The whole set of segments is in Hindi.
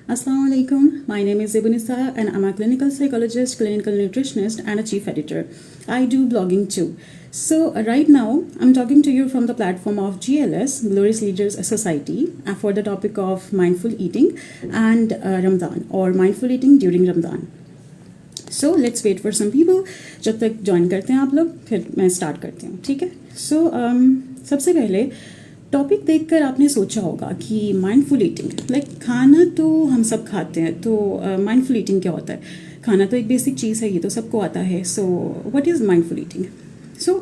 Assalamu alaikum. My name is Zebunisa and I'm a clinical psychologist, clinical nutritionist, and a chief editor. I do blogging too. So, right now, I'm talking to you from the platform of GLS, Glorious Leaders Society, for the topic of mindful eating and Ramadan, or mindful eating during Ramadan. So, let's wait for some people. जब तक ज्वाइन करते हैं आप लोग, फिर मैं स्टार्ट करती हूँ, ठीक है? So, सबसे पहले टॉपिक देखकर आपने सोचा होगा कि माइंडफुल ईटिंग, लाइक खाना तो हम सब खाते हैं, तो माइंडफुल ईटिंग क्या होता है? खाना तो एक बेसिक चीज़ है, ये तो सबको आता है. So what is mindful eating? So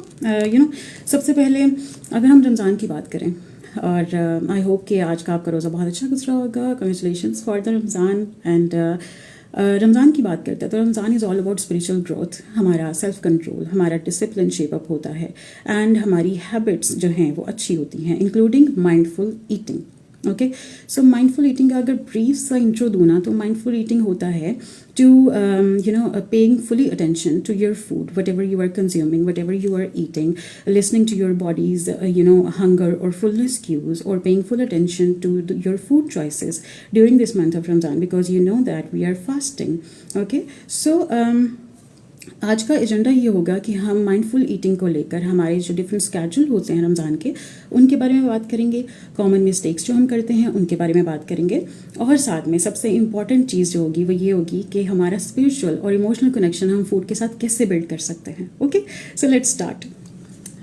सबसे पहले अगर हम रमज़ान की बात करें, और आई होप कि आज का आपका रोज़ा बहुत अच्छा गुजरा होगा. Congratulations for the Ramzan. And Ramzan की बात करते हैं तो Ramzan is all about spiritual growth. हमारा सेल्फ कंट्रोल, हमारा डिसिप्लिन शेप अप होता है, एंड हमारी हैबिट्स जो हैं वो अच्छी होती हैं, including mindful eating. Okay, so mindful eating का अगर ब्रीफ सा इंट्रो दूँ ना, तो माइंडफुल ईटिंग होता है to paying fully attention to your food, whatever you are consuming, whatever you are eating, listening to your body's hunger or fullness cues, or paying full attention to your food choices during this month of Ramadan, because you know that we are fasting. Okay, so आज का एजेंडा ये होगा कि हम माइंडफुल ईटिंग को लेकर हमारे जो डिफरेंट स्केड्यूल होते हैं रमज़ान के, उनके बारे में बात करेंगे. कॉमन मिस्टेक्स जो हम करते हैं उनके बारे में बात करेंगे, और साथ में सबसे इम्पॉर्टेंट चीज़ जो होगी वो ये होगी कि हमारा स्पिरिचुअल और इमोशनल कनेक्शन हम फूड के साथ कैसे बिल्ड कर सकते हैं. Okay, so let's start.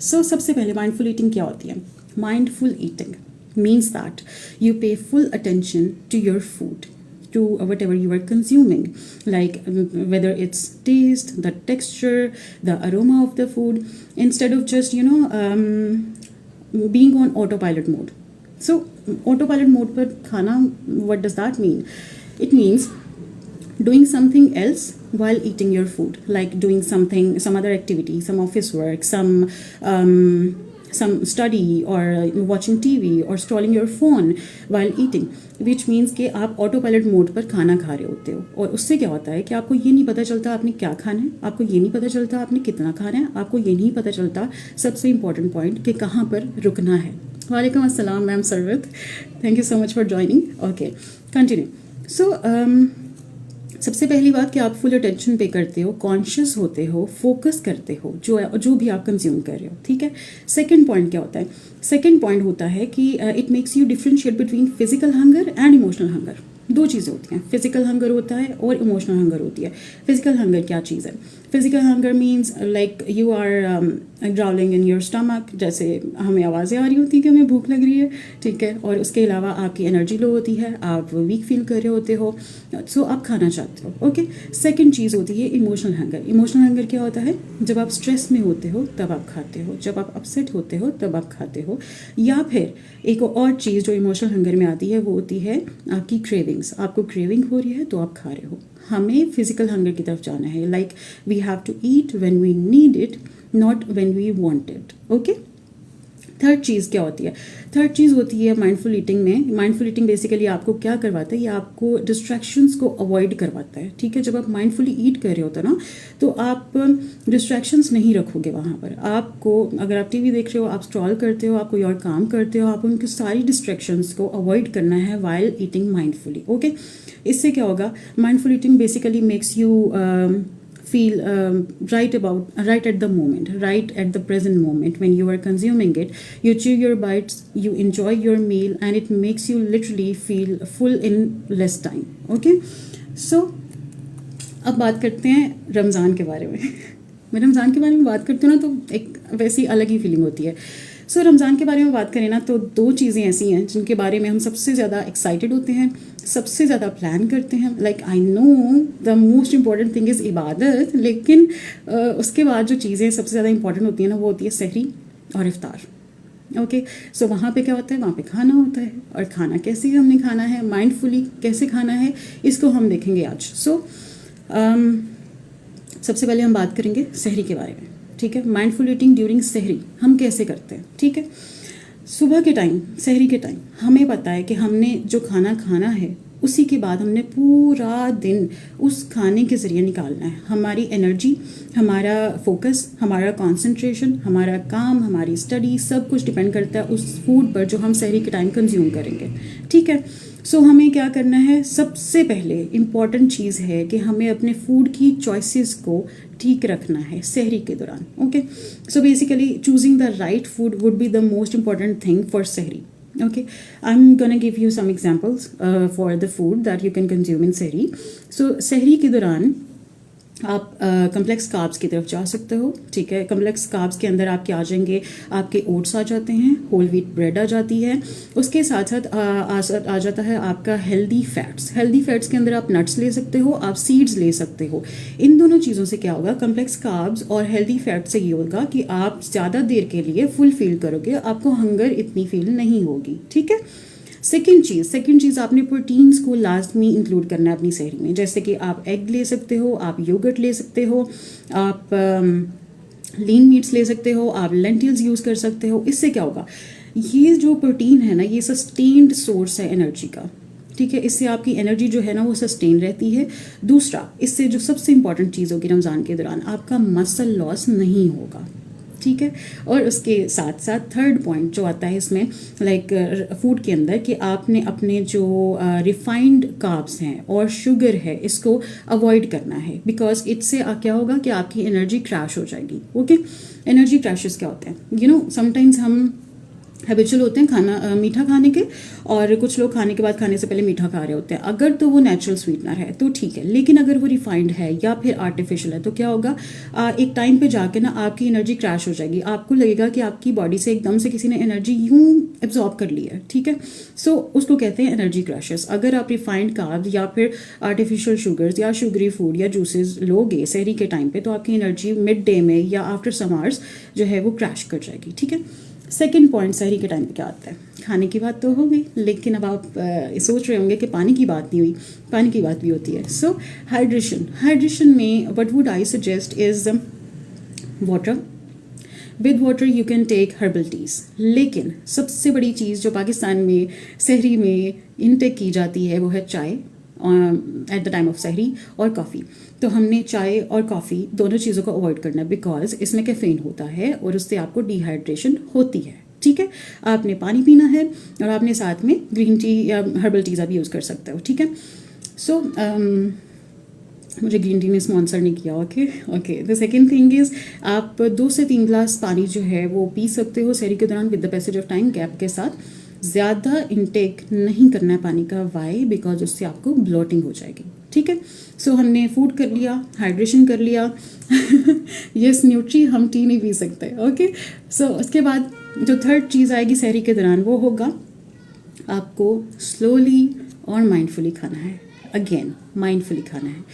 So सबसे पहले माइंडफुल ईटिंग क्या होती है? Mindful eating means that you pay full attention to your food, to whatever you are consuming, like whether it's taste, the texture, the aroma of the food, instead of just being on autopilot mode. So autopilot mode per khana, what does that mean? It means doing something else while eating your food, like doing some other activity, some office work, some study, or watching TV, or scrolling your phone while eating, which means कि आप ऑटो पायलट मोड पर खाना खा रहे होते हो. और उससे क्या होता है कि आपको ये नहीं पता चलता आपने क्या खाना है, आपको ये नहीं पता चलता आपने कितना खाना है, आपको ये नहीं पता चलता सबसे इम्पॉर्टेंट पॉइंट कि कहाँ पर रुकना है. वालेकुम अस्सलाम ma'am Sarwat, thank you so much for joining. Okay, continue. So सबसे पहली बात कि आप फुल अटेंशन पे करते हो, कॉन्शियस होते हो, फोकस करते हो जो भी आप कंज्यूम कर रहे हो, ठीक है. सेकंड पॉइंट क्या होता है? सेकंड पॉइंट होता है कि it makes you differentiate between physical hunger and emotional hunger. दो चीज़ें होती हैं, फिजिकल हंगर होता है और इमोशनल हंगर होती है. फिजिकल हंगर क्या चीज़ है? Physical hunger means like you are growling in your stomach, जैसे हमें आवाज़ें आ रही होती हैं कि हमें भूख लग रही है, ठीक है. और उसके अलावा आपकी एनर्जी लो होती है, आप वीक फील कर रहे होते हो, सो आप खाना चाहते हो. ओके, सेकेंड चीज़ होती है इमोशनल हंगर. इमोशनल हंगर क्या होता है? जब आप स्ट्रेस में होते हो तब आप खाते हो, जब आप अपसेट होते हो तब आप खाते हो. या फिर एक और चीज़ जो इमोशनल हंगर में आती है वो होती है आपकी क्रेविंग्स. आपको क्रेविंग हो रही है तो आप खा रहे हो. हमें फिजिकल हंगर की तरफ जाना है, like we have to eat when we need it, not when we want it. Okay, third चीज़ क्या होती है? थर्ड चीज़ होती है माइंडफुल ईटिंग में. माइंडफुल ईटिंग बेसिकली आपको क्या करवाता है? ये आपको डिस्ट्रैक्शंस को अवॉइड करवाता है, ठीक है. जब आप माइंडफुली ईट कर रहे होते हो ना, तो आप डिस्ट्रैक्शंस नहीं रखोगे वहाँ पर. आपको अगर आप टीवी देख रहे हो, आप स्क्रॉल करते हो, आप कोई और काम करते हो, आप उनकी सारी डिस्ट्रैक्शंस को अवॉइड करना है वाइल ईटिंग माइंडफुली. ओके, इससे क्या होगा? Mindful eating basically makes you feel right at the moment, right at the present moment when you are consuming it. You chew your bites, you enjoy your meal, and it makes you literally feel full in less time. Okay, so अब बात करते हैं रमज़ान के बारे में. मैं रमज़ान के बारे में बात करती हूँ ना, तो एक वैसी अलग ही फीलिंग होती है. सो रमज़ान के बारे में बात करें ना, तो दो चीज़ें ऐसी हैं जिनके बारे में हम सबसे ज़्यादा एक्साइटेड होते हैं, सबसे ज़्यादा प्लान करते हैं. Like I know the most important thing is इबादत, लेकिन उसके बाद जो चीज़ें सबसे ज़्यादा इंपॉर्टेंट होती हैं ना, वो होती है सहरी और इफ्तार. ओके, सो वहाँ पे क्या होता है? वहाँ पे खाना होता है, और खाना कैसे हमने खाना है, माइंडफुली कैसे खाना है, इसको हम देखेंगे आज. सो सबसे पहले हम बात करेंगे सहरी के बारे में, ठीक है. माइंडफुल ईटिंग ड्यूरिंग सहरी हम कैसे करते हैं, ठीक है. सुबह के टाइम, सहरी के टाइम, हमें पता है कि हमने जो खाना खाना है उसी के बाद हमने पूरा दिन उस खाने के ज़रिए निकालना है. हमारी एनर्जी, हमारा फोकस, हमारा कंसंट्रेशन, हमारा काम, हमारी स्टडी, सब कुछ डिपेंड करता है उस फूड पर जो हम सहरी के टाइम कंज्यूम करेंगे, ठीक है. सो हमें क्या करना है, सबसे पहले इम्पॉर्टेंट चीज़ है कि हमें अपने फूड की चॉइसेस को ठीक रखना है सहरी के दौरान. Okay, so basically choosing the right food would be the most important thing for सहरी. Okay, I'm gonna give you some examples for the food that you can consume in सहरी. So सहरी के दौरान आप कम्प्लेक्स कार्ब्स की तरफ जा सकते हो. ठीक है, कम्प्लेक्स कार्ब्स के अंदर आपके आ जाएंगे, आपके ओट्स आ जाते हैं, होल व्हीट ब्रेड आ जाती है, उसके साथ साथ आ जाता है आपका हेल्दी फैट्स. हेल्दी फैट्स के अंदर आप नट्स ले सकते हो, आप सीड्स ले सकते हो. इन दोनों चीज़ों से क्या होगा, कम्प्लेक्स कार्ब्स और हेल्दी फैट से ये होगा कि आप ज़्यादा देर के लिए फुल फील करोगे, आपको हंगर इतनी फील नहीं होगी. ठीक है. सेकेंड चीज़ आपने प्रोटीन्स को लाजमी इंक्लूड करना है अपनी सहरी में. जैसे कि आप एग ले सकते हो, आप योगर्ट ले सकते हो, आप लीन मीट्स ले सकते हो, आप लेंटिल्स यूज़ कर सकते हो. इससे क्या होगा, ये जो प्रोटीन है ना, ये सस्टेन्ड सोर्स है एनर्जी का. ठीक है, इससे आपकी एनर्जी जो है ना वो सस्टेन रहती है. दूसरा, इससे जो सबसे इंपॉर्टेंट चीज़ होगी रमज़ान के दौरान, आपका मसल लॉस नहीं होगा. ठीक है, और उसके साथ साथ थर्ड पॉइंट जो आता है इसमें लाइक फूड के अंदर, कि आपने अपने जो रिफाइंड कार्ब्स हैं और शुगर है इसको अवॉइड करना है. बिकॉज इससे क्या होगा कि आपकी एनर्जी क्रैश हो जाएगी. ओके, एनर्जी क्रैशेस क्या होते हैं, यू नो समटाइम्स हम हैबिचुअल होते हैं खाना मीठा खाने के, और कुछ लोग खाने के बाद खाने से पहले मीठा खा रहे होते हैं. अगर तो वो नेचुरल स्वीटनर है तो ठीक है, लेकिन अगर वो रिफाइंड है या फिर आर्टिफिशियल है तो क्या होगा, एक टाइम पे जाके ना आपकी एनर्जी क्रैश हो जाएगी. आपको लगेगा कि आपकी बॉडी से एकदम से किसी ने एनर्जी यूं एब्जॉर्ब कर ली है. ठीक है, सो उसको कहते हैं एनर्जी क्रैशेस. अगर आप रिफाइंड कार्ब्स या फिर आर्टिफिशियल शुगर्स या शुगरी फूड या जूसेस लोगे सहरी के टाइम पे, तो आपकी एनर्जी मिड डे में या आफ्टर सम आवर्स जो है वो क्रैश कर जाएगी. ठीक है. सेकेंड पॉइंट सहरी के टाइम पे क्या आता है, खाने की बात तो हो गई, लेकिन अब आप सोच रहे होंगे कि पानी की बात नहीं हुई. पानी की बात भी होती है. सो हाइड्रेशन में what would I suggest is water. With water you can take herbal teas. लेकिन सबसे बड़ी चीज़ जो पाकिस्तान में सहरी में इनटेक की जाती है वो है चाय एट द टाइम ऑफ सहरी, और कॉफ़ी. तो हमने चाय और कॉफ़ी दोनों चीज़ों को अवॉइड करना है, बिकॉज इसमें कैफीन होता है और उससे आपको डिहाइड्रेशन होती है. ठीक है, आपने पानी पीना है और आपने साथ में ग्रीन टी या हर्बल टीज़ आप यूज़ कर सकते हो. ठीक है. सो मुझे ग्रीन टी ने स्पॉन्सर नहीं किया. Okay. The second thing is आप 2 से 3 ग्लास पानी जो है वो पी सकते हो सहरी के दौरान with the passage of time, gap के साथ. ज़्यादा इनटेक नहीं करना है पानी का. वाई? बिकॉज उससे आपको ब्लोटिंग हो जाएगी. ठीक है. सो हमने फूड कर लिया, हाइड्रेशन कर लिया. यस न्यूट्री, हम टी नहीं पी सकते. ओके. सो उसके बाद जो थर्ड चीज़ आएगी सहरी के दौरान वो होगा आपको स्लोली और माइंडफुली खाना है. अगेन माइंडफुली खाना है.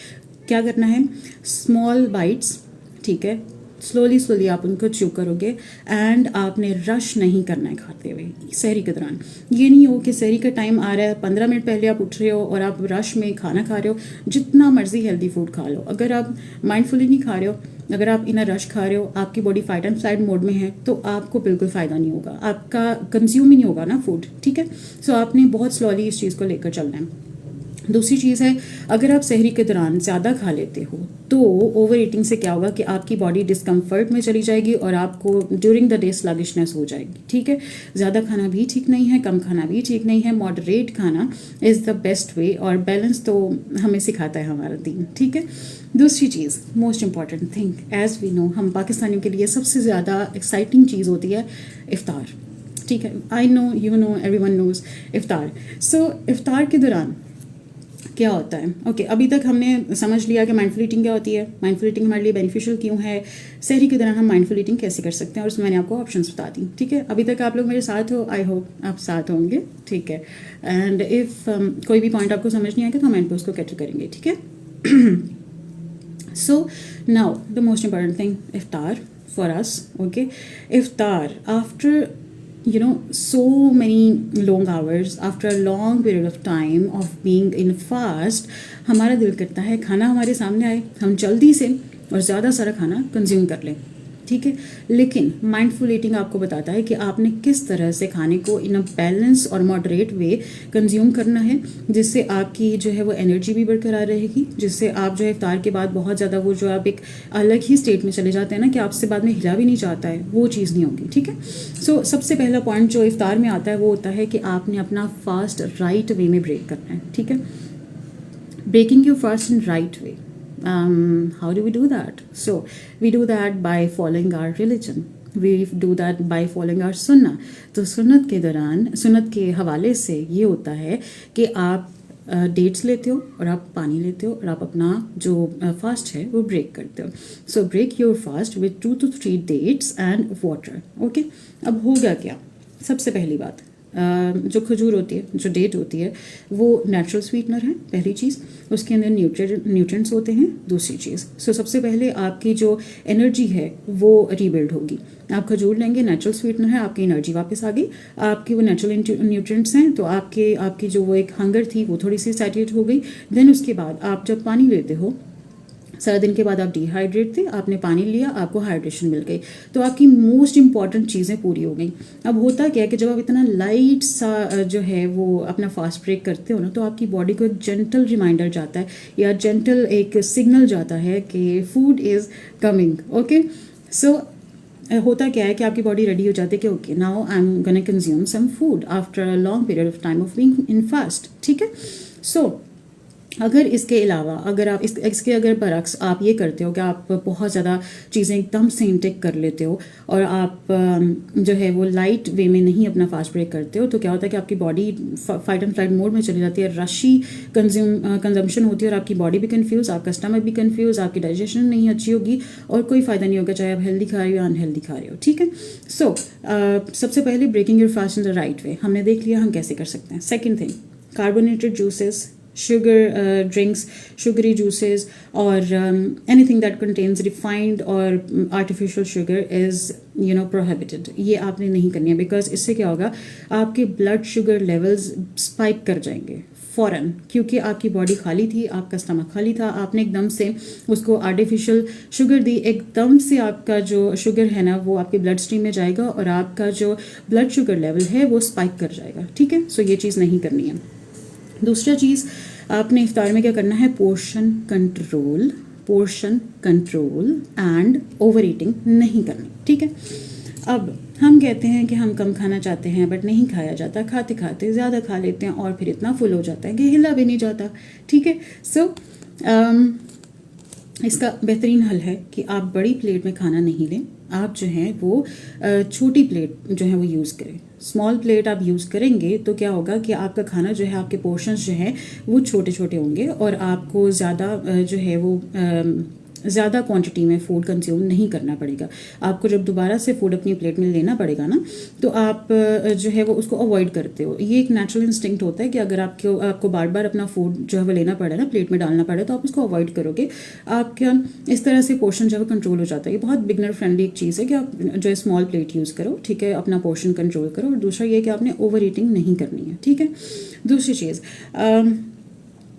क्या करना है, स्मॉल बाइट्स. ठीक है, स्लोली आप उनको च्यू करोगे, एंड आपने रश नहीं करना है खाते हुए सहरी के दौरान. ये नहीं हो कि सहरी का टाइम आ रहा है, 15 मिनट पहले आप उठ रहे हो और आप रश में खाना खा रहे हो. जितना मर्जी हेल्दी फूड खा लो, अगर आप माइंडफुली नहीं खा रहे हो, अगर आप इन रश खा रहे हो, आपकी body fight and flight mode में है, तो आपको बिल्कुल फ़ायदा नहीं होगा, आपका कंज्यूम ही नहीं होगा ना फूड. ठीक है. सो आपने बहुत स्लोली इस चीज़ को लेकर चलना है. दूसरी चीज़ है, अगर आप सहरी के दौरान ज़्यादा खा लेते हो तो ओवर ईटिंग से क्या होगा कि आपकी बॉडी डिस्कम्फर्ट में चली जाएगी और आपको ड्यूरिंग द डे स्लगिशनेस हो जाएगी. ठीक है. ज़्यादा खाना भी ठीक नहीं है, कम खाना भी ठीक नहीं है. मॉडरेट खाना इज़ द बेस्ट वे, और बैलेंस तो हमें सिखाता है हमारा दीन. ठीक है. दूसरी चीज़, most important thing, as we know, हम पाकिस्तानियों के लिए सबसे ज़्यादा एक्साइटिंग चीज़ होती है इफ्तार. ठीक है. I know, you know, everyone knows इफ्तार. सो इफ्तार के दौरान क्या होता है. ओके, अभी तक हमने समझ लिया कि माइंडफुल ईटिंग क्या होती है, माइंडफुल ईटिंग हमारे लिए बेनिफिशियल क्यों है, सहरी के दौरान हम माइंडफुल ईटिंग कैसे कर सकते हैं, और उसमें मैंने आपको ऑप्शंस बता दी. ठीक है. अभी तक आप लोग मेरे साथ हो, आई होप आप साथ होंगे. ठीक है. एंड इफ़ कोई भी पॉइंट आपको समझ नहीं आएगा तो हम एंड पे उसको कैटर करेंगे. ठीक है. So now the most important thing, iftar for us. Okay, iftar after so many long hours, after a long period of time of being in fast, हमारा दिल करता है खाना हमारे सामने आए, हम जल्दी से और ज़्यादा सारा खाना कंज्यूम कर लें. ठीक है। लेकिन माइंडफुल ईटिंग आपको बताता है कि आपने किस तरह से खाने को इन अ बैलेंस और मॉडरेट वे कंज्यूम करना है, जिससे आपकी जो है वो एनर्जी भी बरकरार रहेगी, जिससे आप जो है इफ्तार के बाद बहुत ज़्यादा वो जो आप एक अलग ही स्टेट में चले जाते हैं ना कि आपसे बाद में हिला भी नहीं चाहता है, वो चीज़ नहीं होगी। ठीक है। सो सबसे पहला पॉइंट जो इफ्तार में आता है वो होता है कि आपने अपना फास्ट राइट वे में ब्रेक करना है। ठीक है। Breaking your fast in right way. How do we do that? So we do that by following our religion. We do that by following our sunnah. तो सुन्नत के दौरान, सुन्नत के हवाले से ये होता है कि आप डेट्स लेते हो और आप पानी लेते हो और आप अपना जो फास्ट है वो ब्रेक करते हो। So break your fast with 2 to 3 dates and water. Okay. अब होगा क्या? सबसे पहली बात, जो खजूर होती है, जो डेट होती है, वो नेचुरल स्वीटनर है, पहली चीज़। उसके अंदर न्यूट्रिएंट्स होते हैं, दूसरी चीज़। सो सबसे पहले आपकी जो एनर्जी है वो रीबिल्ड होगी। आप खजूर लेंगे, नेचुरल स्वीटनर है, आपकी एनर्जी वापस आ गई, आपकी वो नेचुरल न्यूट्रिएंट्स हैं, तो आपकी जो वो एक हंगर थी वो थोड़ी सी सैटिस्फाइड हो गई। देन उसके बाद आप जब पानी लेते हो, सारा दिन के बाद आप डिहाइड्रेट थे, आपने पानी लिया, आपको हाइड्रेशन मिल गई, तो आपकी मोस्ट इंपॉर्टेंट चीज़ें पूरी हो गई। अब होता क्या है कि जब आप इतना लाइट सा जो है वो अपना फास्ट ब्रेक करते हो ना, तो आपकी बॉडी को एक जेंटल रिमाइंडर जाता है या जेंटल एक सिग्नल जाता है कि फूड इज़ कमिंग। ओके। सो होता क्या है कि आपकी बॉडी रेडी हो जाती है कि okay now I am gonna consume some food after a long period of time of being in fast. ठीक है। सो अगर इसके अलावा अगर आप इसके अगर बरक्स आप ये करते हो कि आप बहुत ज़्यादा चीज़ें एकदम से इंटेक कर लेते हो और आप जो है वो लाइट वे में नहीं अपना फास्ट ब्रेक करते हो, तो क्या होता है कि आपकी body fight and flight mode में चली जाती है, रशी कंजम्पशन होती है और आपकी बॉडी भी कंफ्यूज, आपका स्टमक भी कंफ्यूज, आपकी डाइजेशन नहीं अच्छी होगी और कोई फ़ायदा नहीं होगा, चाहे आप हेल्दी खा रहे हो या अनहेल्दी खा रहे हो। ठीक है। सो सबसे पहले breaking your fast in the right way हमने देख लिया हम कैसे कर सकते हैं। Second thing, carbonated juices, sugar drinks, sugary juices, or anything that contains refined or artificial sugar is prohibited. ये आपने नहीं करनी है, बिकॉज इससे क्या होगा, आपके ब्लड शुगर लेवल्स स्पाइक कर जाएंगे फ़ौरन, क्योंकि आपकी बॉडी खाली थी, आपका स्टमक खाली था, आपने एकदम से उसको आर्टिफिशियल शुगर दी, एकदम से आपका जो शुगर है ना वो आपके ब्लड स्ट्रीम में जाएगा और आपका जो ब्लड शुगर लेवल है वो स्पाइक कर जाएगा। ठीक है। सो ये चीज़ नहीं करनी है। दूसरा चीज़ आपने इफ्तार में क्या करना है, portion control and over eating नहीं करनी। ठीक है। अब हम कहते हैं कि हम कम खाना चाहते हैं बट नहीं खाया जाता, खाते खाते ज़्यादा खा लेते हैं और फिर इतना फुल हो जाता है कि हिला भी नहीं जाता। ठीक है। सो इसका बेहतरीन हल है कि आप बड़ी प्लेट में खाना नहीं लें, आप जो है वो छोटी प्लेट जो है वो यूज़ करें। स्मॉल प्लेट आप यूज़ करेंगे तो क्या होगा कि आपका खाना जो है, आपके पोर्शंस जो हैं वो छोटे छोटे होंगे और आपको ज़्यादा जो है वो ज़्यादा क्वांटिटी में फूड कंज्यूम नहीं करना पड़ेगा। आपको जब दोबारा से फूड अपनी प्लेट में लेना पड़ेगा ना, तो आप जो है वो उसको अवॉइड करते हो। ये एक नेचुरल इंस्टिंक्ट होता है कि अगर आपको बार बार अपना फूड जो है वो लेना पड़े ना, प्लेट में डालना पड़े, तो आप उसको अवॉइड करोगे। आपका इस तरह से पोर्शन जो है कंट्रोल हो जाता है। ये बहुत बिगनर फ्रेंडली एक चीज़ है कि आप जो है स्मॉल प्लेट यूज़ करो। ठीक है। अपना पोर्शन कंट्रोल करो। और दूसरा ये कि आपने ओवर ईटिंग नहीं करनी है। ठीक है। दूसरी चीज़,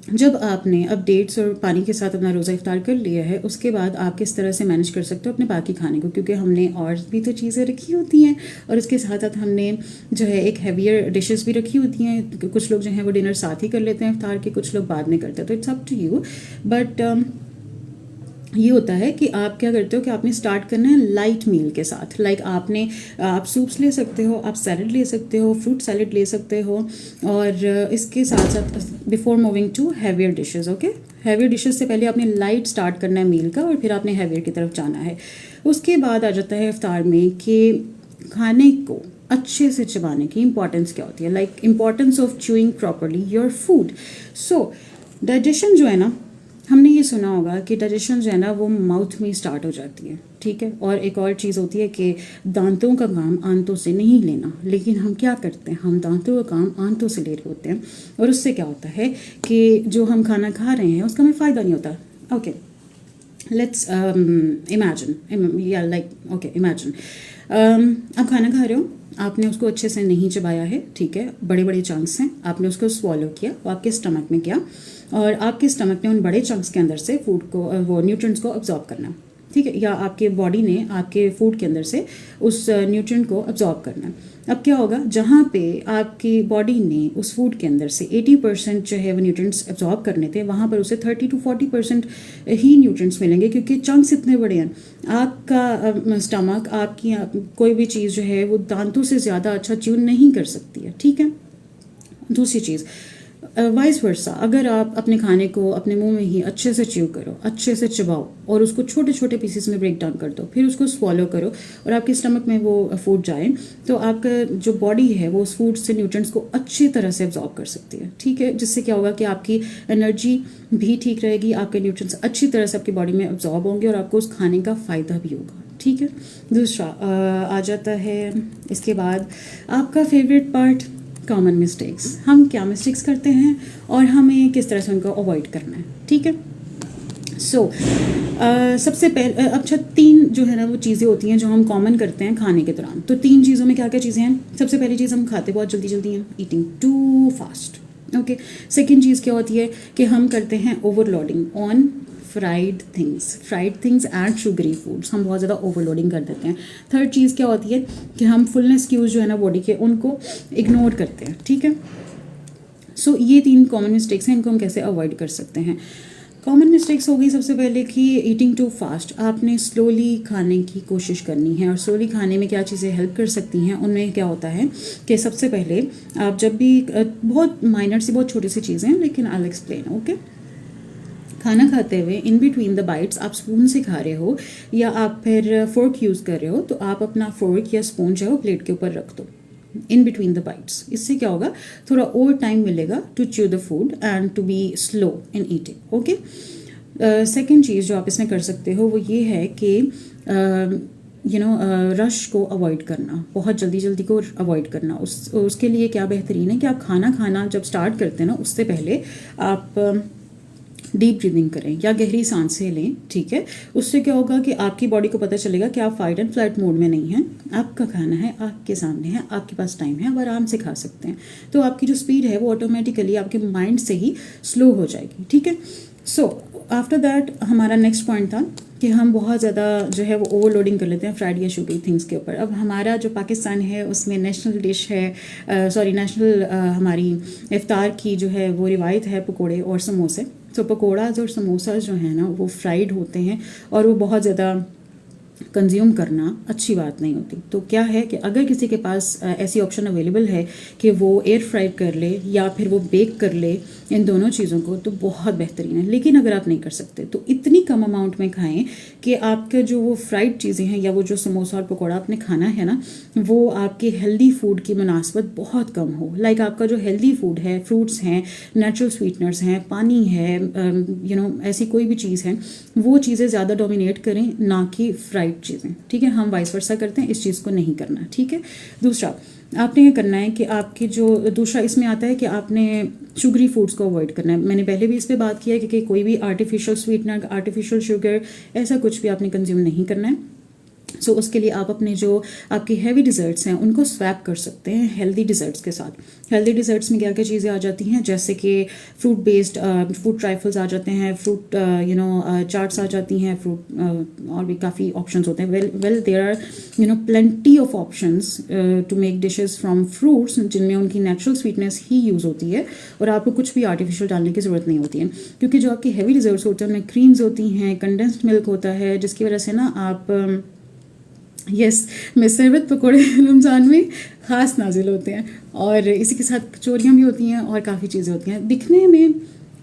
जब आपने अब डेट्स और पानी के साथ अपना रोज़ा इफ्तार कर लिया है, उसके बाद आप किस तरह से मैनेज कर सकते हो अपने बाकी खाने को, क्योंकि हमने और भी तो चीज़ें रखी होती हैं और उसके साथ साथ हमने जो है एक हैवियर डिशेस भी रखी होती हैं। कुछ लोग जो हैं वो डिनर साथ ही कर लेते हैं इफ्तार के, कुछ लोग बाद में करते हैं, तो it's up to you. But ये होता है कि आप क्या करते हो कि आपने स्टार्ट करना है लाइट मील के साथ। लाइक आप सूप्स ले सकते हो, आप सैलड ले सकते हो, फ्रूट सैलड ले सकते हो, और इसके साथ साथ before moving to heavier dishes. Okay. Heavier dishes से पहले आपने लाइट स्टार्ट करना है मील का और फिर आपने हैवियर की तरफ जाना है। उसके बाद आ जाता है इफ्तार में कि खाने को अच्छे से चबाने की इंपॉर्टेंस क्या होती है, like importance of chewing properly your food. So digestion जो है ना, हमने ये सुना होगा कि डाइजेशन जो है ना वो माउथ में स्टार्ट हो जाती है। ठीक है। और एक और चीज़ होती है कि दांतों का काम आंतों से नहीं लेना, लेकिन हम क्या करते हैं, हम दांतों का काम आंतों से ले रहे होते हैं और उससे क्या होता है कि जो हम खाना खा रहे हैं उसका हमें फ़ायदा नहीं होता। ओके, लेट्स इमेजिन या लाइक ओके इमेजिन आप खाना खा रहे हो, आपने उसको अच्छे से नहीं चबाया है। ठीक है। बड़े बड़े चंक्स हैं, आपने उसको स्वॉलो किया, वो आपके स्टमक में गया और आपके स्टमक ने उन बड़े चंक्स के अंदर से फूड को वो न्यूट्रिएंट्स को अब्जॉर्ब करना। ठीक है, या आपके बॉडी ने आपके फूड के अंदर से उस न्यूट्रिएंट को अब्जॉर्ब करना है। अब क्या होगा, जहाँ पे आपकी बॉडी ने उस फूड के अंदर से 80% जो है वो न्यूट्रिएंट्स अब्जॉर्ब करने थे, वहाँ पर उसे 30 to 40% ही न्यूट्रिएंट्स मिलेंगे, क्योंकि चंक्स इतने बड़े हैं। आपका स्टमक आपकी कोई भी चीज़ जो है वो दांतों से ज़्यादा अच्छा च्यून नहीं कर सकती है, ठीक है। दूसरी चीज़, वाइस वर्सा, अगर आप अपने खाने को अपने मुंह में ही अच्छे से च्यू करो, अच्छे से चबाओ और उसको छोटे छोटे पीसेस में ब्रेक डाउन कर दो, फिर उसको स्वॉलो करो और आपके स्टमक में वो फूड जाए, तो आपका जो बॉडी है वो उस फूड से न्यूट्रिएंट्स को अच्छी तरह से एब्जॉर्ब कर सकती है, ठीक है। जिससे क्या होगा कि आपकी एनर्जी भी ठीक रहेगी, आपके न्यूट्रिएंट्स अच्छी तरह से आपकी बॉडी में एब्जॉर्ब होंगे और आपको उस खाने का फ़ायदा भी होगा, ठीक है। दूसरा आ जाता है इसके बाद आपका फेवरेट पार्ट, कॉमन मिस्टेक्स। हम क्या मिस्टेक्स करते हैं और हमें किस तरह से उनको अवॉइड करना है, ठीक है। सबसे पहले अच्छा 3 जो है ना वो चीज़ें होती हैं जो हम कॉमन करते हैं खाने के दौरान। तो 3 चीज़ों में क्या क्या चीज़ें हैं? सबसे पहली चीज़, हम खाते बहुत जल्दी जल्दी हैं, eating too fast, okay. Second चीज़ क्या होती है कि हम करते हैं overloading on fried things and sugary foods, हम बहुत ज़्यादा ओवरलोडिंग कर देते हैं। थर्ड चीज़ क्या होती है कि हम फुलनेस क्यूज जो है ना बॉडी के, उनको इग्नोर करते हैं, ठीक है। सो ये 3 कॉमन मिस्टेक्स हैं, इनको हम कैसे अवॉइड कर सकते हैं। कॉमन मिस्टेक्स हो गई सबसे पहले कि ईटिंग टू फास्ट, आपने स्लोली खाने की कोशिश करनी है। और स्लोली खाने में क्या चीज़ें हेल्प कर सकती हैं, उनमें क्या होता है कि सबसे पहले आप जब भी, बहुत माइनर सी बहुत छोटी सी चीज़ें हैं लेकिन आई विल एक्सप्लेन, ओके। खाना खाते हुए इन बिटवीन द बाइट्स आप स्पून से खा रहे हो या आप फिर फोर्क यूज़ कर रहे हो, तो आप अपना फोर्क या स्पून जो है वो प्लेट के ऊपर रख दो इन बिटवीन द बाइट्स। इससे क्या होगा, थोड़ा और टाइम मिलेगा to chew the food and to be slow in eating, okay. Second चीज़ जो आप इसमें कर सकते हो वो ये है कि रश को अवॉइड करना, बहुत जल्दी जल्दी को अवॉइड करना। उसके लिए क्या बेहतरीन है कि आप खाना जब स्टार्ट करते हैं ना, उससे पहले आप डीप ब्रीदिंग करें या गहरी सांसें लें, ठीक है। उससे क्या होगा कि आपकी बॉडी को पता चलेगा कि आप फाइट एंड फ्लाइट मोड में नहीं हैं, आपका खाना है, आपके सामने है, आपके पास टाइम है, आप आराम से खा सकते हैं। तो आपकी जो स्पीड है वो ऑटोमेटिकली आपके माइंड से ही स्लो हो जाएगी, ठीक है। सो आफ्टर दैट हमारा नेक्स्ट पॉइंट था कि हम बहुत ज़्यादा जो है वो ओवरलोडिंग कर लेते हैं फ्राइड या शुगरी थिंग्स के ऊपर। अब हमारा जो पाकिस्तान है उसमें नेशनल डिश है, नेशनल हमारी इफ्तार की जो है वो रिवायत है पकोड़े और समोसे। तो पकोड़ाज और समोसा जो है ना वो फ्राइड होते हैं और वो बहुत ज़्यादा कंज्यूम करना अच्छी बात नहीं होती। तो क्या है कि अगर किसी के पास ऐसी ऑप्शन अवेलेबल है कि वो एयर फ्राई कर ले या फिर वो बेक कर ले इन दोनों चीज़ों को, तो बहुत बेहतरीन है। लेकिन अगर आप नहीं कर सकते तो इतनी कम अमाउंट में खाएं कि आपके जो वो फ्राइड चीज़ें हैं या वो जो समोसा और पकौड़ा आपने खाना है ना, वो आपके हेल्दी फूड की मुनासबत बहुत कम हो। लाइक आपका जो हेल्दी फूड है, फ्रूट्स हैं, नेचुरल स्वीटनर्स हैं, पानी है, ऐसी कोई भी चीज़ है, वो चीज़ें ज़्यादा डोमिनेट करें, ना कि फ्राइड चीज़ें, ठीक है। हम वाइस वर्सा करते हैं, इस चीज़ को नहीं करना, ठीक है। दूसरा आपने ये करना है कि आपकी जो दूसरा इसमें आता है कि आपने शुगरी फूड्स को अवॉइड करना है। मैंने पहले भी इस पे बात किया है कि कोई भी आर्टिफिशियल स्वीटनर, आर्टिफिशियल शुगर, ऐसा कुछ भी आपने कंज्यूम नहीं करना है। सो उसके लिए आप अपने जो आपके हैवी डिज़र्ट्स हैं उनको स्वैप कर सकते हैं हेल्दी डिज़र्ट्स के साथ। हेल्दी डिज़र्ट्स में क्या क्या चीज़ें आ जाती हैं, जैसे कि फ्रूट बेस्ड फ्रूट ट्राइफल्स आ जाते हैं, फ्रूट चाट्स आ जाती हैं, फ्रूट और भी काफ़ी ऑप्शंस होते हैं। Well there are plenty of options to make dishes from fruits जिनमें उनकी नेचुरल स्वीटनेस ही यूज़ होती है और आपको कुछ भी आर्टिफिशियल डालने की ज़रूरत नहीं होती है। क्योंकि जो आपके हैवी डिज़र्ट्स होते हैं उनमें क्रीम्स होती हैं, कंडेंस्ड मिल्क होता है, जिसकी वजह से ना आप मैं शरबत पकौड़े रमज़ान में ख़ास नाजिल होते हैं और इसी के साथ कचौरियाँ भी होती हैं और काफ़ी चीज़ें होती हैं। दिखने में,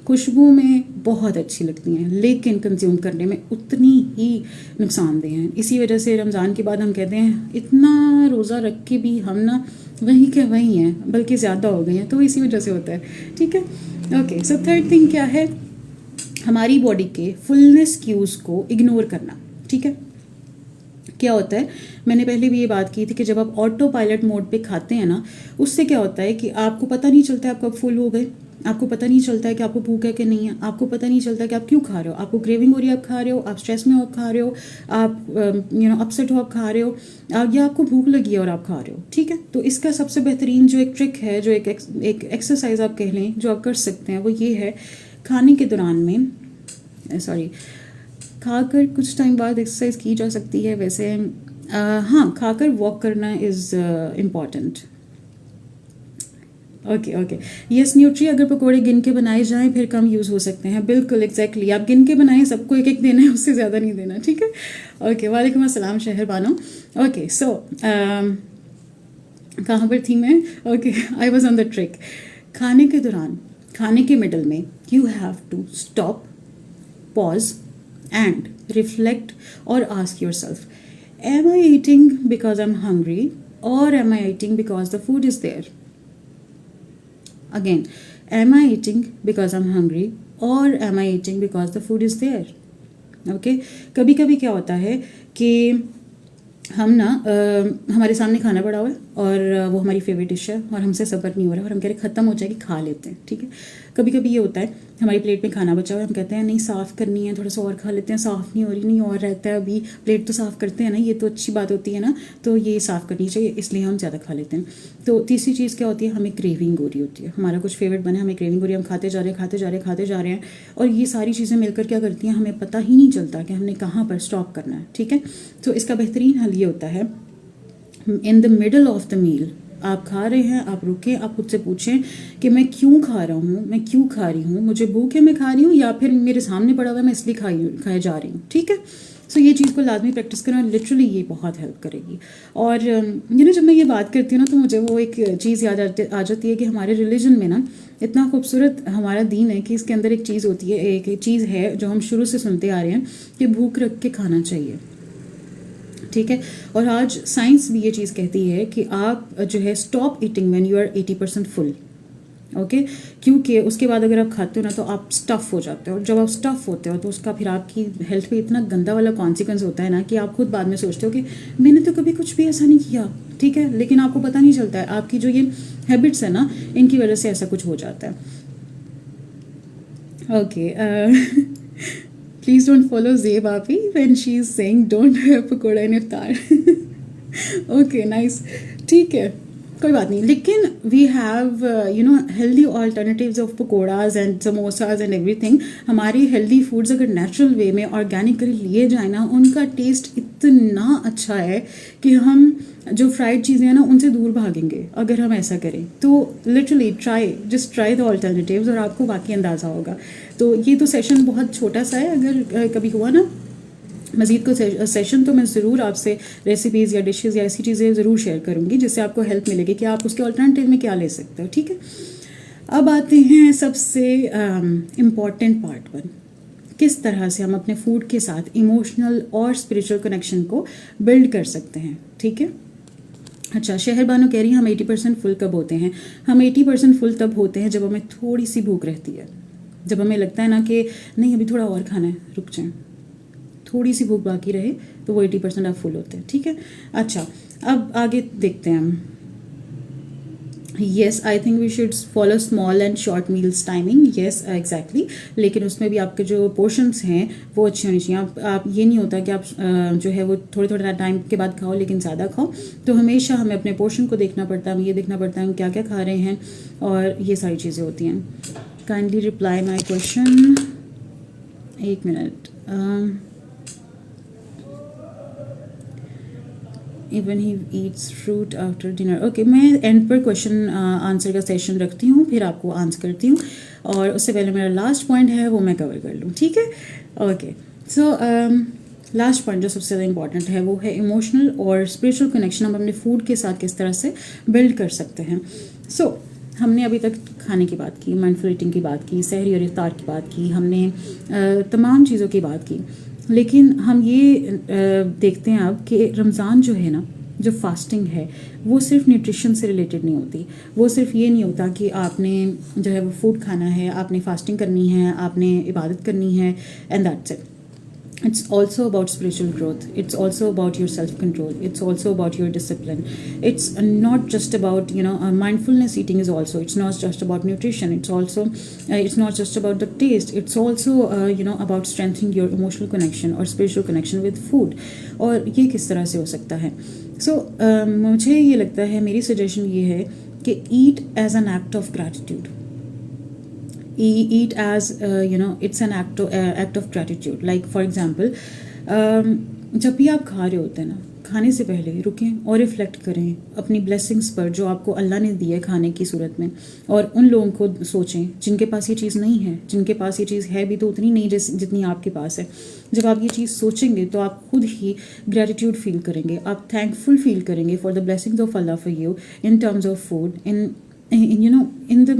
खुशबू में बहुत अच्छी लगती हैं, लेकिन कंज्यूम करने में उतनी ही नुकसानदेह हैं। इसी वजह से रमज़ान के बाद हम कहते हैं इतना रोज़ा रख के भी हम ना वहीं के वहीं हैं, बल्कि ज़्यादा हो गई हैं, तो इसी वजह से होता है, ठीक है। ओके, सो थर्ड थिंग क्या है, हमारी बॉडी के फुलनेस क्यूज़ को इग्नोर करना, ठीक है। क्या होता है, मैंने पहले भी ये बात की थी कि जब आप ऑटो पायलट मोड पे खाते हैं ना, उससे क्या होता है कि आपको पता नहीं चलता है आप कब फुल हो गए, आपको पता नहीं चलता है कि आपको भूख है कि नहीं है, आपको पता नहीं चलता कि आप क्यों खा रहे हो, आपको क्रेविंग हो रही है आप खा रहे हो, आप स्ट्रेस में हो आप खा रहे हो, आप अपसेट हो आप खा रहे हो, या आपको भूख लगी है और आप खा रहे हो, ठीक है। तो इसका सबसे बेहतरीन जो एक ट्रिक है, जो एक एक्सरसाइज आप कह लें जो आप कर सकते हैं, वो ये है, खाने के दौरान में खाकर कुछ टाइम बाद एक्सरसाइज की जा सकती है वैसे। हाँ, खाकर वॉक करना is important. Okay okay, yes nutri, अगर पकोड़े गिन के बनाए जाएं फिर कम यूज़ हो सकते हैं। बिल्कुल एग्जैक्टली, आप गिन के बनाएं, सबको एक एक देना है, उससे ज़्यादा नहीं देना, ठीक है। ओके, वालेकुम अस्सलाम शहर बानो। ओके सो कहाँ पर थी मैं? Okay, I was on the trick. खाने के दौरान, खाने के मिडल में you have to stop, pause and reflect or ask yourself, am I eating because I'm hungry or am I eating because the food is there? Again, am I eating because I'm hungry or am I eating because the food is there? Okay, कभी कभी क्या होता है कि हम ना हमारे सामने खाना पड़ा हुआ है और वो हमारी फेवरेट डिश है और हमसे सब्र नहीं हो रहा और हम कह रहे ख़त्म हो जाएगी, खा लेते हैं, ठीक है। कभी कभी ये होता है हमारी प्लेट में खाना बचा हुआ है, हम कहते हैं नहीं साफ़ करनी है, थोड़ा सा और खा लेते हैं, साफ़ नहीं हो रही, नहीं और रहता है अभी, प्लेट तो साफ़ करते हैं ना, ये तो अच्छी बात होती है ना, तो ये साफ़ करनी चाहिए, इसलिए हम ज़्यादा खा लेते हैं। तो तीसरी चीज़ क्या होती है, हमें क्रेविंग हो रही होती है, हमारा कुछ फेवरेट बना, हमें क्रेविंग हो रही है, हम खाते जा रहे हैं खाते जा रहे हैं खाते जा रहे हैं, और ये सारी चीज़ें मिलकर क्या करती हैं, हमें पता ही नहीं चलता कि हमने कहाँ पर स्टॉप करना है, ठीक है। तो इसका बेहतरीन हल ये होता है, in the middle of the meal आप खा रहे हैं, आप रुकें, आप खुद से पूछें कि मैं क्यों खा रहा हूँ, मैं क्यों खा रही हूँ, मुझे भूख है मैं खा रही हूँ, या फिर मेरे सामने पड़ा हुआ है मैं इसलिए खाए जा रही हूँ, ठीक है। सो ये चीज़ को लाजमी प्रैक्टिस करना, लिटरली ये बहुत हेल्प करेगी। और जब मैं ये बात करती हूँ ना तो मुझे वो एक चीज़ याद आ जाती है कि हमारे रिलीजन में ना इतना खूबसूरत हमारा दीन है कि इसके अंदर एक चीज़ होती है, एक चीज़ है जो हम शुरू से सुनते आ रहे हैं कि भूख रख के खाना चाहिए, ठीक है। और आज साइंस भी ये चीज़ कहती है कि आप जो है stop eating when you are 80% full, okay, क्योंकि उसके बाद अगर आप खाते हो ना तो आप स्टफ़ हो जाते हो, और जब आप स्टफ़ होते हो तो उसका फिर आपकी हेल्थ पे इतना गंदा वाला कॉन्सिक्वेंस होता है ना कि आप खुद बाद में सोचते हो कि मैंने तो कभी कुछ भी ऐसा नहीं किया, ठीक है, लेकिन आपको पता नहीं चलता है आपकी जो ये हैबिट्स है ना इनकी वजह से ऐसा कुछ हो जाता है। Okay, please don't follow Zeeb Api when she is saying don't have pakoda in iftar. Okay, nice. ठीक है, कोई बात नहीं, लेकिन we have healthy alternatives of pakodas and samosas and everything. हमारी healthy foods अगर natural way में organically लिए जाए ना, उनका टेस्ट इतना अच्छा है कि हम जो फ्राइड चीज़ें हैं ना उनसे दूर भागेंगे अगर हम ऐसा करें। तो literally just try the alternatives और आपको बाकी अंदाज़ा होगा। तो ये तो सेशन बहुत छोटा सा है, अगर कभी हुआ ना मज़ीद को सेशन तो मैं ज़रूर आपसे रेसिपीज़ या डिशेज़ या ऐसी चीज़ें ज़रूर शेयर करूँगी जिससे आपको हेल्प मिलेगी कि आप उसके ऑल्टरनेटिव में क्या ले सकते हो, ठीक है। अब आते हैं सबसे इम्पॉर्टेंट पार्ट पर, किस तरह से हम अपने फूड के साथ इमोशनल और स्पिरिचुअल कनेक्शन को बिल्ड कर सकते हैं, ठीक है। अच्छा, शहर बानो कह रही हैं हम 80% फुल कब होते हैं? हम 80% फुल तब होते हैं जब हमें थोड़ी सी भूख रहती है, जब हमें लगता है ना कि नहीं अभी थोड़ा और खाना है, रुक जाएं, थोड़ी सी भूख बाकी रहे तो वो 80% आप फुल होते हैं, ठीक है। अच्छा, अब आगे देखते हैं हम। Yes, I think we should follow small and short meals timing, yes exactly, लेकिन उसमें भी आपके जो पोर्शंस हैं वो अच्छी होनी चाहिए। आप ये नहीं होता कि आप जो है वो थोड़े थोड़े टाइम के बाद खाओ लेकिन ज़्यादा खाओ, तो हमेशा हमें अपने पोर्शन को देखना पड़ता है, हमें ये देखना पड़ता है हम क्या क्या खा रहे हैं, और ये सारी चीज़ें होती हैं। काइंडली रिप्लाई माई क्वेश्चन, एक minute. Even he eats fruit after dinner, okay, मैं एंड पर क्वेश्चन आंसर का सेशन रखती हूँ, फिर आपको आंसर करती हूँ, और उससे पहले मेरा लास्ट पॉइंट है वो मैं कवर कर लूँ, ठीक है। ओके, सो लास्ट पॉइंट जो सबसे ज़्यादा इंपॉर्टेंट है वो है इमोशनल और स्पिरिचुअल कनेक्शन हम अपने फूड के साथ किस तरह से बिल्ड कर सकते हैं। सो हमने अभी तक खाने की बात की, माइंडफुल ईटिंग की बात की, सहरी और इफ्तार की बात की, हमने तमाम चीज़ों की बात की, लेकिन हम ये देखते हैं अब कि रमज़ान जो है ना, जो फास्टिंग है वो सिर्फ न्यूट्रिशन से रिलेटेड नहीं होती, वो सिर्फ ये नहीं होता कि आपने जो है वो फूड खाना है, आपने फास्टिंग करनी है, आपने इबादत करनी है and that's it. It's also about spiritual growth. It's also about your self-control. It's also about your discipline. It's not just about, mindfulness eating is also, it's not just about nutrition. It's also, it's not just about the taste. It's also, about strengthening your emotional connection or spiritual connection with food. और ये किस तरह से हो सकता है? So, मुझे ये लगता है, मेरी सजेशन ये है कि eat as an act of gratitude. eat as it's an act of gratitude. Like for example, जब भी आप खा रहे होते हैं ना, खाने से पहले रुकें और रिफ्लेक्ट करें अपनी ब्लेसिंग्स पर जो आपको अल्लाह ने दी है खाने की सूरत में, और उन लोगों को सोचें जिनके पास ये चीज़ नहीं है, जिनके पास ये चीज़ है भी तो उतनी नहीं जितनी आपके पास है। जब आप ये चीज़ सोचेंगे तो आप खुद ही ग्रेटिट्यूड फील करेंगे, आप थैंकफुल फील करेंगे for the blessings of Allah for you in terms of food. In the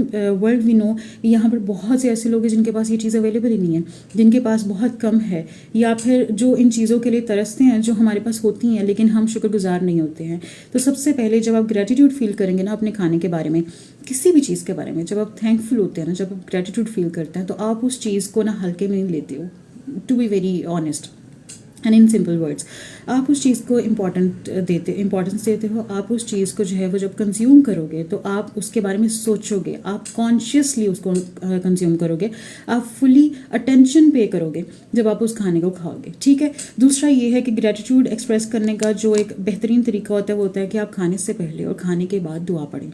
world we know, यहाँ पर बहुत से ऐसे लोग हैं जिनके पास ये चीज़ अवेलेबल ही नहीं है, जिनके पास बहुत कम है, या फिर जो इन चीज़ों के लिए तरसते हैं जो हमारे पास होती हैं लेकिन हम शुक्रगुजार नहीं होते हैं। तो सबसे पहले जब आप ग्रेटिट्यूड फील करेंगे ना अपने खाने के बारे में, किसी भी चीज़ के बारे में, जब आप थैंकफुल होते हैं ना, जब आप ग्रेटिट्यूड फील करते हैं, तो आप उस चीज़ को ना हल्के में नहीं लेते हो, to be very honest and in simple words. आप उस चीज़ को इम्पोर्टेंस देते हो। आप उस चीज़ को जो है वो जब कंज्यूम करोगे तो आप उसके बारे में सोचोगे, आप कॉन्शियसली उसको कंज्यूम करोगे, आप फुली अटेंशन पे करोगे जब आप उस खाने को खाओगे, ठीक है। दूसरा ये है कि ग्रेटिट्यूड एक्सप्रेस करने का जो एक बेहतरीन तरीका होता है वो होता है कि आप खाने से पहले और खाने के बाद दुआ पढ़ें,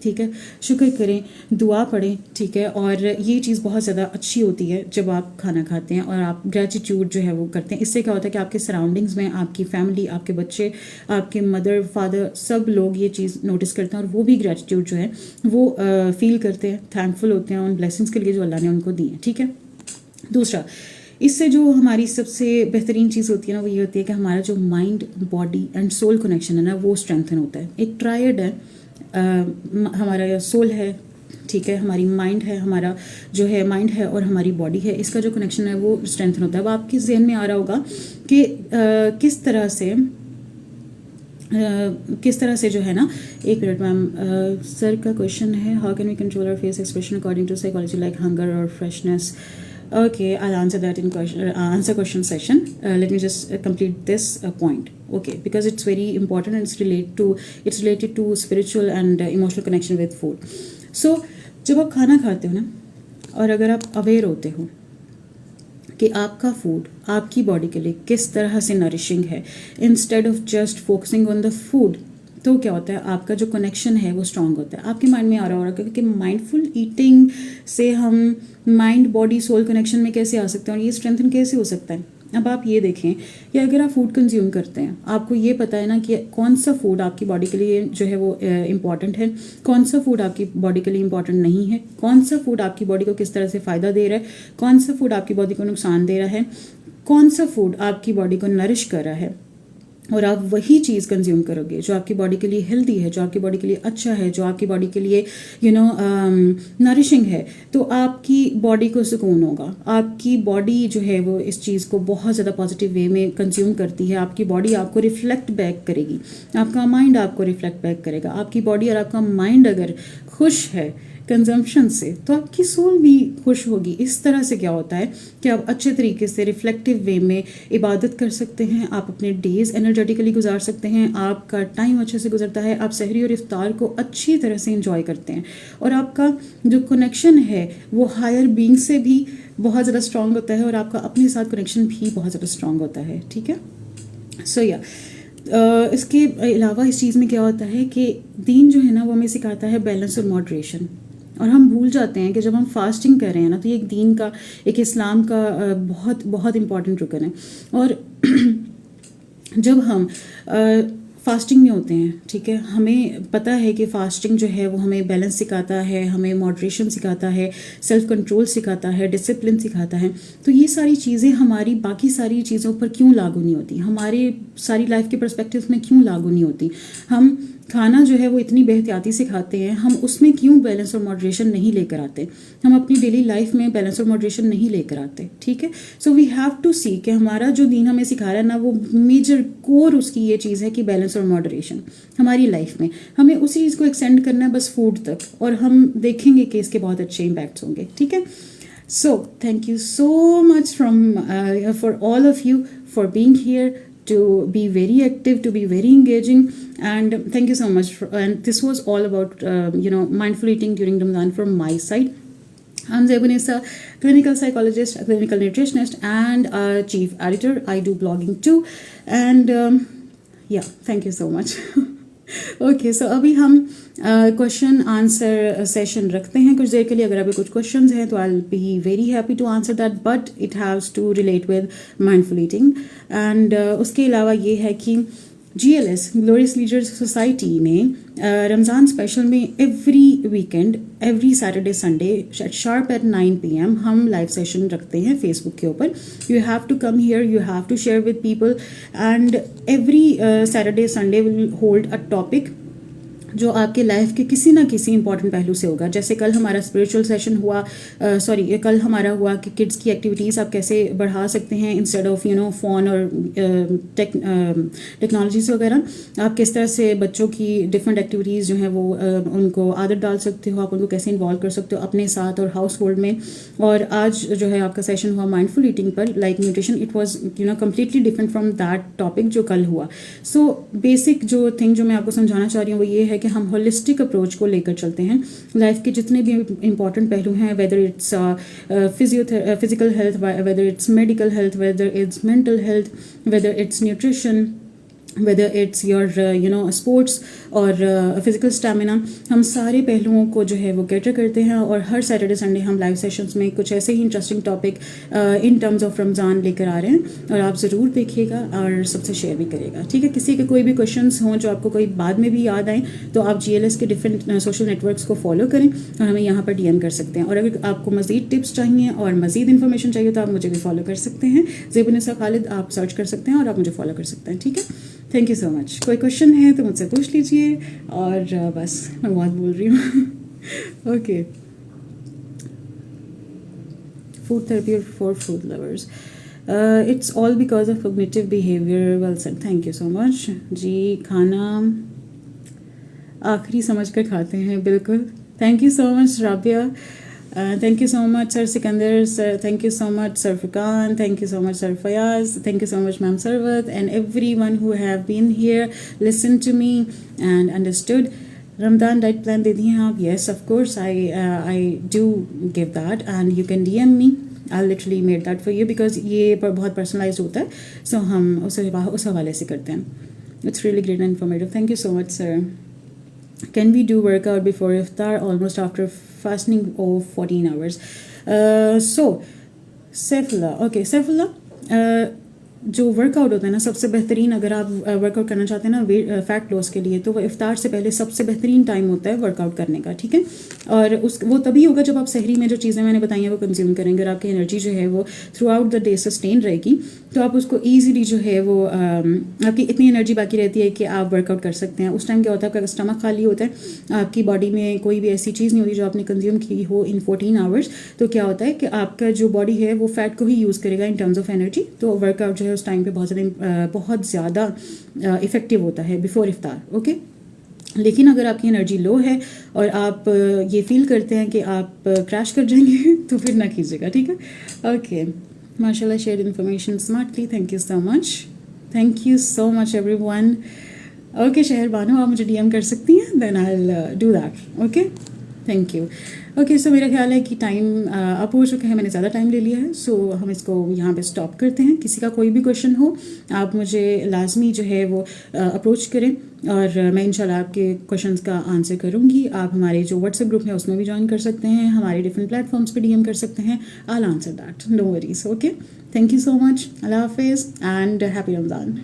ठीक है, शुक्र करें, दुआ पढ़ें, ठीक है। और ये चीज़ बहुत ज़्यादा अच्छी होती है जब आप खाना खाते हैं और आप ग्रेटिट्यूड जो है वो करते हैं। इससे क्या होता है कि आपके सराउंडिंग्स में आपकी फैमिली, आपके बच्चे, आपके मदर फादर, सब लोग ये चीज़ नोटिस करते हैं और वो भी ग्रेटिट्यूड जो है वो फील करते हैं, थैंकफुल होते हैं उन ब्लेसिंग्स के लिए जो अल्लाह ने उनको दी है, ठीक है। दूसरा, इससे जो हमारी सबसे बेहतरीन चीज़ होती है ना वो ये होती है कि हमारा जो mind, body and soul connection है ना वो स्ट्रेंथन होता है। एक ट्रायड है, हमारा सोल है, ठीक है, हमारी माइंड है, हमारा जो है माइंड है और हमारी बॉडी है, इसका जो कनेक्शन है वो स्ट्रेंथन होता है। अब आपके जहन में आ रहा होगा कि किस तरह से जो है ना, एक मिनट मैम, सर का क्वेश्चन है, how can we control our face expression according to psychology like hunger और freshness. Okay, I'll answer that in question session. Let me just complete this point. Okay, because it's very important and it's related to spiritual and emotional connection with food. So, जब आप खाना खाते हो ना, और अगर आप अवेयर होते हो कि आपका फूड आपकी बॉडी के लिए किस तरह से नरिशिंग है, instead of just focusing on the food, तो क्या होता है, आपका जो कनेक्शन है वो स्ट्रांग होता है। आपके माइंड में आ रहा होगा क्योंकि माइंडफुल ईटिंग से हम माइंड बॉडी सोल कनेक्शन में कैसे आ सकते हैं और ये स्ट्रेंथन कैसे हो सकता है। अब आप ये देखें कि अगर आप फूड कंज्यूम करते हैं, आपको ये पता है ना कि कौन सा फूड आपकी बॉडी के लिए जो है वो इम्पॉर्टेंट है, कौन सा फूड आपकी बॉडी के लिए इम्पॉर्टेंट नहीं है, कौन सा फूड आपकी बॉडी को किस तरह से फ़ायदा दे रहा है, कौन सा फूड आपकी बॉडी को नुकसान दे रहा है, कौन सा फूड आपकी बॉडी को नरिश कर रहा है, और आप वही चीज़ कंज्यूम करोगे जो आपकी बॉडी के लिए हेल्दी है, जो आपकी बॉडी के लिए अच्छा है, जो आपकी बॉडी के लिए नरिशिंग है, तो आपकी बॉडी को सुकून होगा। आपकी बॉडी जो है वो इस चीज़ को बहुत ज़्यादा पॉजिटिव वे में कंज्यूम करती है। आपकी बॉडी आपको रिफ्लेक्ट बैक करेगी, आपका माइंड आपको रिफ्लेक्ट बैक करेगा। आपकी बॉडी और आपका माइंड अगर खुश है कंजम्पशन से, तो आपकी सोल भी खुश होगी। इस तरह से क्या होता है कि आप अच्छे तरीके से रिफ्लेक्टिव वे में इबादत कर सकते हैं, आप अपने डेज एनर्जेटिकली गुजार सकते हैं, आपका टाइम अच्छे से गुजरता है, आप सहरी और इफ्तार को अच्छी तरह से इंजॉय करते हैं, और आपका जो कनेक्शन है वो हायर बीइंग से भी बहुत ज़्यादा स्ट्रांग होता है, और आपका अपने साथ कनेक्शन भी बहुत ज़्यादा स्ट्रांग होता है, ठीक है। सो या इसके अलावा इस चीज़ में क्या होता है कि दीन जो है ना वो हमें सिखाता है बैलेंस और मॉडरेशन, और हम भूल जाते हैं कि जब हम फास्टिंग कर रहे हैं ना तो ये एक दीन का, एक इस्लाम का बहुत बहुत इम्पॉर्टेंट रुकन है। और जब हम फास्टिंग में होते हैं, ठीक है, हमें पता है कि फास्टिंग जो है वो हमें बैलेंस सिखाता है, हमें मॉडरेशन सिखाता है, सेल्फ कंट्रोल सिखाता है, डिसिप्लिन सिखाता है। तो ये सारी चीज़ें हमारी बाकी सारी चीज़ों पर क्यों लागू नहीं होती, हमारे सारी लाइफ के पर्सपेक्टिव में क्यों लागू नहीं होती। हम खाना जो है वो इतनी बेहतियाती से खाते हैं, हम उसमें क्यों बैलेंस और मॉडरेशन नहीं लेकर आते, हम अपनी डेली लाइफ में बैलेंस और मॉडरेशन नहीं लेकर आते, ठीक है। सो वी हैव टू सी कि हमारा जो दीन हमें सिखा रहा है ना वो मेजर कोर उसकी ये चीज़ है कि बैलेंस और मॉडरेशन हमारी लाइफ में, हमें उसी चीज़ को एक्सटेंड करना है बस फूड तक, और हम देखेंगे कि इसके बहुत अच्छे इम्पैक्ट्स होंगे, ठीक है। So thank you so much for all of you for being here, to be very active, to be very engaging, and thank you so much and this was all about mindful eating during Ramadan from my side. I'm Zebunisa, clinical psychologist, a clinical nutritionist, and a chief editor. I do blogging too, and yeah, thank you so much. Okay, so अभी हम क्वेश्चन आंसर सेशन रखते हैं कुछ देर के लिए. अगर अभी कुछ क्वेश्चंस हैं तो I will be very happy to answer that, but it haves to relate with mindful eating. And उसके अलावा ये है कि GLS ग्लोरियस लीडर्स सोसाइटी ने रमज़ान स्पेशल में every weekend, every Saturday Sunday sharp at 9 PM हम लाइव सेशन रखते हैं फेसबुक के ऊपर. You have to come here, you have to share with people, and every Saturday Sunday will hold a topic जो आपके लाइफ के किसी ना किसी इंपॉर्टेंट पहलू से होगा. जैसे कल हमारा स्पिरिचुअल सेशन हुआ, कल हमारा हुआ कि किड्स की एक्टिविटीज़ आप कैसे बढ़ा सकते हैं इंस्टेड ऑफ फ़ोन और टेक्नोलॉजीज़ वगैरह. आप किस तरह से बच्चों की डिफरेंट एक्टिविटीज़ जो हैं वो उनको आदत डाल सकते हो, आप उनको कैसे इन्वॉल्व कर सकते हो अपने साथ और हाउस होल्ड में. और आज जो है आपका सेशन हुआ माइंडफुल ईटिंग पर, like nutrition. It was completely different from that topic जो कल हुआ. सो बेसिक जो थिंग जो मैं आपको समझाना चाह रही हूँ वो ये है कि हम होलिस्टिक अप्रोच को लेकर चलते हैं. लाइफ के जितने भी इंपॉर्टेंट पहलू हैं, whether it's physical health, whether it's medical health, whether it's mental health, whether it's nutrition, whether it's your sports और फिजिकल स्टेमिना, हम सारे पहलुओं को जो है वो कैटर करते हैं. और हर सैटरडे संडे हम लाइव सेशंस में कुछ ऐसे ही interesting topic in terms of रमज़ान लेकर आ रहे हैं. और आप ज़रूर देखिएगा और सबसे शेयर भी करिएगा, ठीक है. किसी के कोई भी क्वेश्चंस हों जो आपको कोई बाद में भी याद आए तो आप GLS के डिफरेंट सोशल नेटवर्क्स को फॉलो करें और हमें यहाँ पर DM कर सकते हैं. और अगर आपको मज़ीद टिप्स चाहिए और मज़ीद इन्फॉर्मेशन चाहिए तो आप मुझे भी फॉलो कर सकते हैं. ज़ेबुन्निसा खालिद आप सर्च कर सकते हैं और आप मुझे फॉलो कर सकते हैं, ठीक है. Thank you so much. कोई क्वेश्चन है तो मुझसे पूछ लीजिए. और बस मैं बहुत बोल रही हूँ. Okay. Food therapy for food lovers, it's all because of cognitive behaviour. Well said, thank you so much जी. खाना आखिरी समझ कर खाते हैं, बिल्कुल. Thank you so much Rabia. Thank you so much, Sir Sikandar. Sir, thank you so much, Sir Furqan. Thank you so much, Sir Fayaz. Thank you so much, Ma'am Sarwat, and everyone who have been here, listened to me, and understood. Ramadan diet plan दे दिए हैं आप? Yes, of course, I do give that, and you can DM me. I'll literally made that for you because ये बहुत personalized होता है, so हम उस हवाले से करते हैं. It's really great and informative. Thank you so much, sir. Can we do workout before iftar, almost after fasting of 14 hours? So Saifullah, okay, Saifullah, जो वर्कआउट होता है ना, सबसे बेहतरीन अगर आप वर्कआउट करना चाहते हैं ना फैट लॉस के लिए, तो वो इफ्तार से पहले सबसे बेहतरीन टाइम होता है वर्कआउट करने का, ठीक है. और वो तभी होगा जब आप सहरी में जो चीज़ें मैंने बताई हैं वो कंज्यूम करेंगे. और आपकी एनर्जी जो है वो through out the day sustain रहेगी, तो आप उसको ईजीली जो है वो आपकी इतनी एनर्जी बाकी रहती है कि आप वर्कआउट कर सकते हैं. उस टाइम क्या होता है, आपका स्टमक खाली होता है, आपकी बॉडी में कोई भी ऐसी चीज़ नहीं होती जो आपने कंज्यूम की हो इन 14 आवर्स. तो क्या होता है कि आपका जो बॉडी है वो फैट को ही यूज़ करेगा इन टर्म्स ऑफ एनर्जी. तो वर्कआउट जो है उस टाइम पे बहुत ज़्यादा इफ़ेक्टिव होता है बिफोर इफ्तार. ओके. लेकिन अगर आपकी एनर्जी लो है और आप ये फील करते हैं कि आप क्रैश कर जाएंगे तो फिर ना कीजिएगा, ठीक है. ओके. माशाल्लाह, share information smartly. Thank you so much. Thank you so much everyone. Okay Shahar Bano, आप मुझे DM कर सकती हैं, then I will do that. Okay. Thank you. Okay, so मेरा ख्याल है कि टाइम अप हो चुका है, मैंने ज़्यादा टाइम ले लिया है, सो हम इसको यहाँ पे स्टॉप करते हैं. किसी का कोई भी क्वेश्चन हो आप मुझे लाजमी जो है वो अप्रोच करें और मैं इंशाल्लाह आपके क्वेश्चंस का आंसर करूँगी. आप हमारे जो व्हाट्सएप ग्रुप है उसमें भी ज्वाइन कर सकते हैं, हमारे डिफरेंट प्लेटफॉर्म्स पे DM कर सकते हैं. I will answer that, no worries. Okay. Thank you so much. अल्लाह हाफिज़ एंड हैप्पी रमज़ान.